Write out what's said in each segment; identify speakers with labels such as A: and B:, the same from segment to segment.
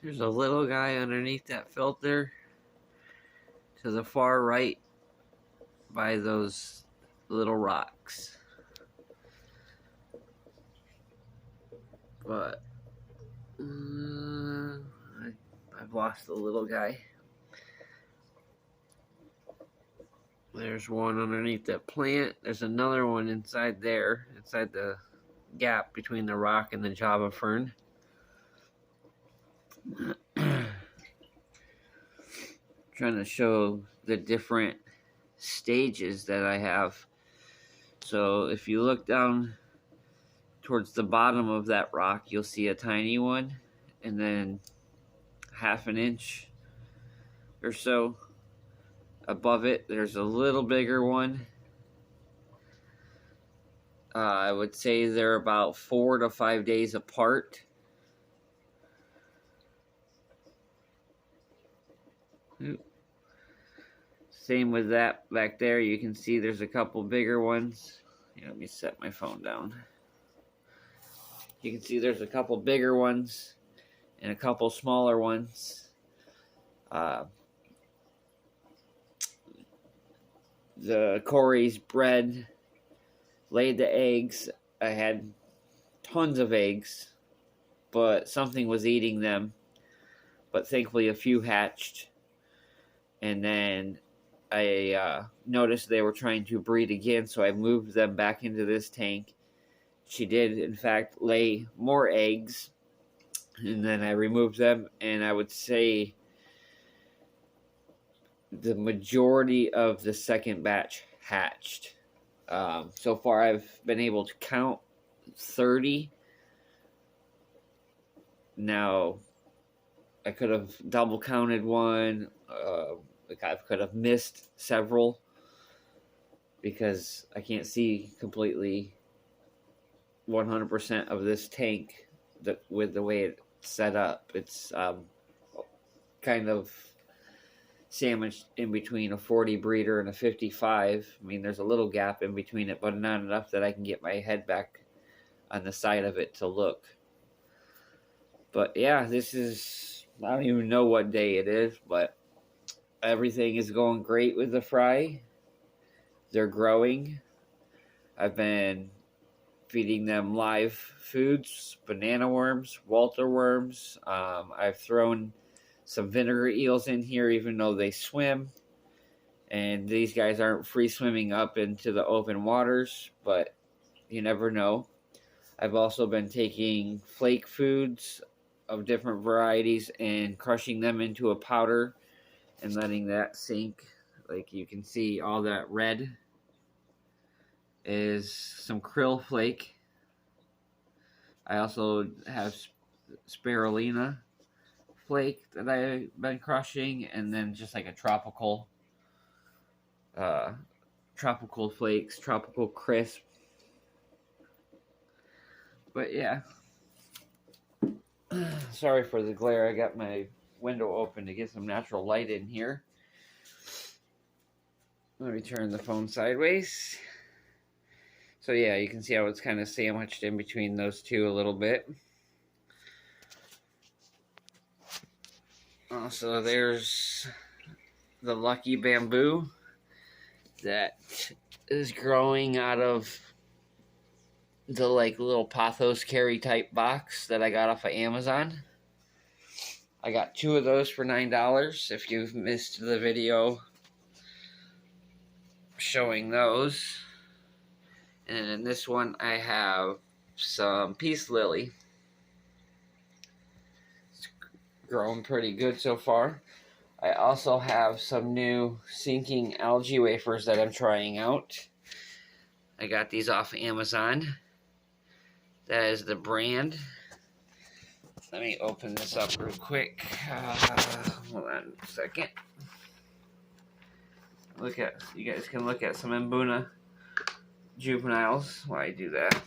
A: There's a little guy underneath that filter to the far right by those little rocks. But I've lost the little guy. There's one underneath that plant. There's another one inside there, inside the gap between the rock and the Java fern. Trying to show the different stages that I have. So if you look down towards the bottom of that rock, you'll see a tiny one, and then half an inch or so above it there's a little bigger one. I would say they're about 4 to 5 days apart. Same with that back there. You can see there's a couple bigger ones. Here, let me set my phone down. You can see there's a couple bigger ones and a couple smaller ones. The Cory's bred, laid the eggs. I had tons of eggs, but something was eating them. But thankfully a few hatched. And then I noticed they were trying to breed again, so I moved them back into this tank. She did, in fact, lay more eggs, and then I removed them, and I would say the majority of the second batch hatched. So far, I've been able to count 30. Now, I could have double counted one. I could have missed several because I can't see completely 100% of this tank with the way it's set up. It's kind of sandwiched in between a 40 breeder and a 55. I mean, there's a little gap in between it, but not enough that I can get my head back on the side of it to look. But yeah, this is, I don't even know what day it is, but everything is going great with the fry. They're growing. I've been feeding them live foods, banana worms, Walter worms. I've thrown some vinegar eels in here, even though they swim. And these guys aren't free swimming up into the open waters, but you never know. I've also been taking flake foods of different varieties and crushing them into a powder and letting that sink. Like you can see, all that red is some krill flake. I also have spirulina flake that I've been crushing, and then just like a tropical flakes, tropical crisp. But yeah, sorry for the glare. I got my window open to get some natural light in here. Let me turn the phone sideways. So yeah, you can see how it's kind of sandwiched in between those two a little bit. Also, there's the lucky bamboo that is growing out of the like little pothos carry type box that I got off of Amazon. I got 2 of those for $9. If you've missed the video showing those. And in this one I have some peace lily. It's growing pretty good so far. I also have some new sinking algae wafers that I'm trying out. I got these off of Amazon. That is the brand. Let me open this up real quick. Hold on a second. You guys can look at some Mbuna juveniles while I do that.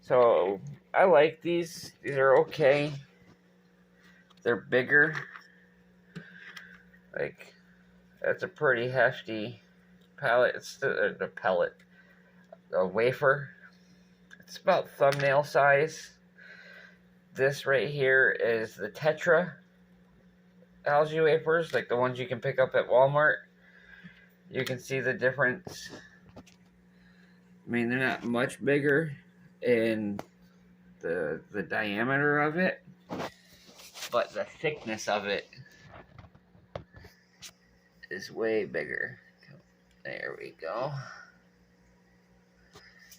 A: So I like these. These are okay. They're bigger. Like, that's a pretty hefty pellet. It's the pellet. A wafer. It's about thumbnail size. This right here is the Tetra algae wafers, like the ones you can pick up at Walmart. You can see the difference. I mean, they're not much bigger in the diameter of it, but the thickness of it is way bigger. There we go.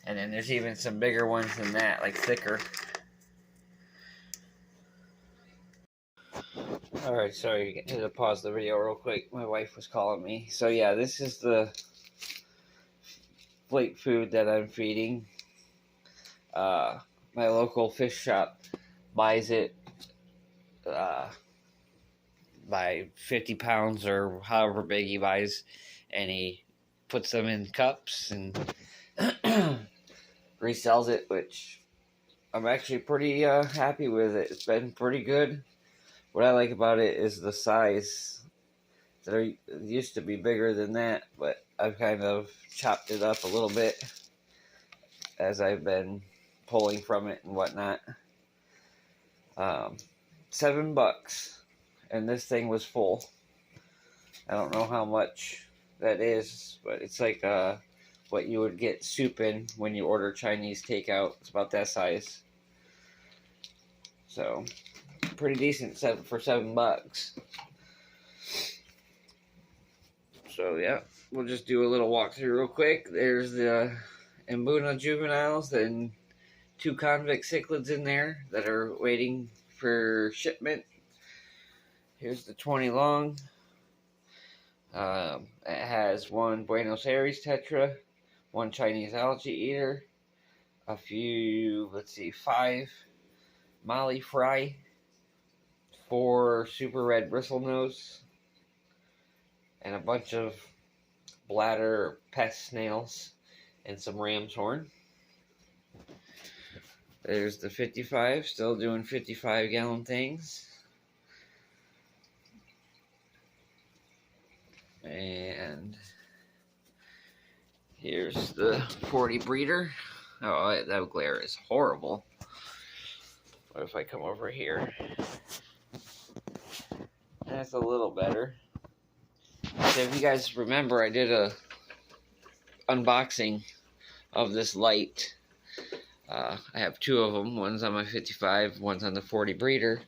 A: And then there's even some bigger ones than that, like thicker. Alright, sorry, I had to pause the video real quick. My wife was calling me. So yeah, this is the flake food that I'm feeding. My local fish shop buys it by 50 pounds or however big he buys, and he puts them in cups and resells it, which I'm actually pretty happy with it. It's been pretty good. What I like about it is the size. It used to be bigger than that, but I've kind of chopped it up a little bit as I've been pulling from it and whatnot. $7, and this thing was full. I don't know how much that is, but it's like what you would get soup in when you order Chinese takeout. It's about that size. So, pretty decent for $7. So yeah, we'll just do a little walkthrough real quick. There's the Mbuna juveniles and 2 convict cichlids in there that are waiting for shipment. Here's the 20 long. It has 1 Buenos Aires tetra, 1 Chinese algae eater, a few, 5 Molly fry, 4 super red bristlenose, and a bunch of bladder pest snails and some ram's horn. There's the 55, still doing 55-gallon things. And here's the 40 breeder. Oh, that glare is horrible. What if I come over here? That's a little better. So if you guys remember, I did a unboxing of this light. I have 2 of them. One's on my 55, one's on the 40 breeder.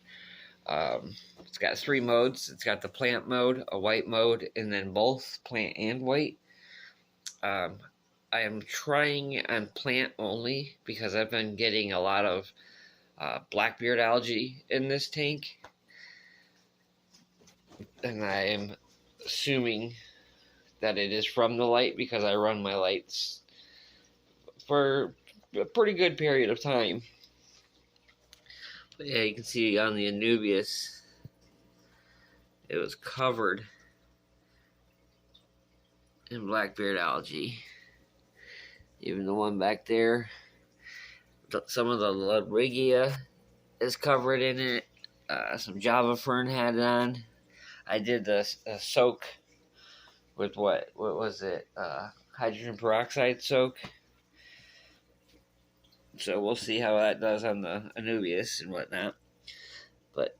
A: It's got 3 modes. It's got the plant mode, a white mode, and then both plant and white. I am trying on plant only because I've been getting a lot of blackbeard algae in this tank. And I am assuming that it is from the light because I run my lights for a pretty good period of time. But yeah, you can see on the Anubias, it was covered in blackbeard algae. Even the one back there, some of the Ludwigia is covered in it. Some Java fern had it on. I did a soak with what was it? Hydrogen peroxide soak. So we'll see how that does on the Anubias and whatnot. But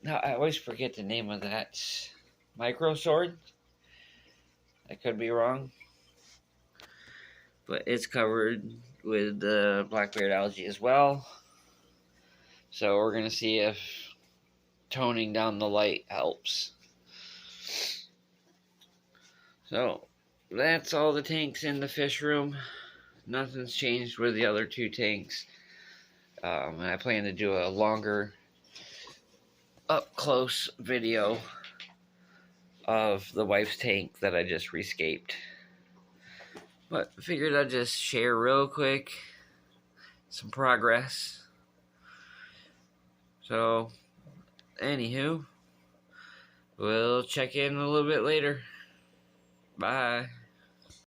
A: now I always forget the name of that micro sword. I could be wrong, but it's covered with the blackbeard algae as well. So we're gonna see if toning down the light helps. So that's all the tanks in the fish room. Nothing's changed with the other 2 tanks. And I plan to do a longer up-close video of the wife's tank that I just rescaped. But I figured I'd just share real quick some progress. So, anywho, we'll check in a little bit later. Bye.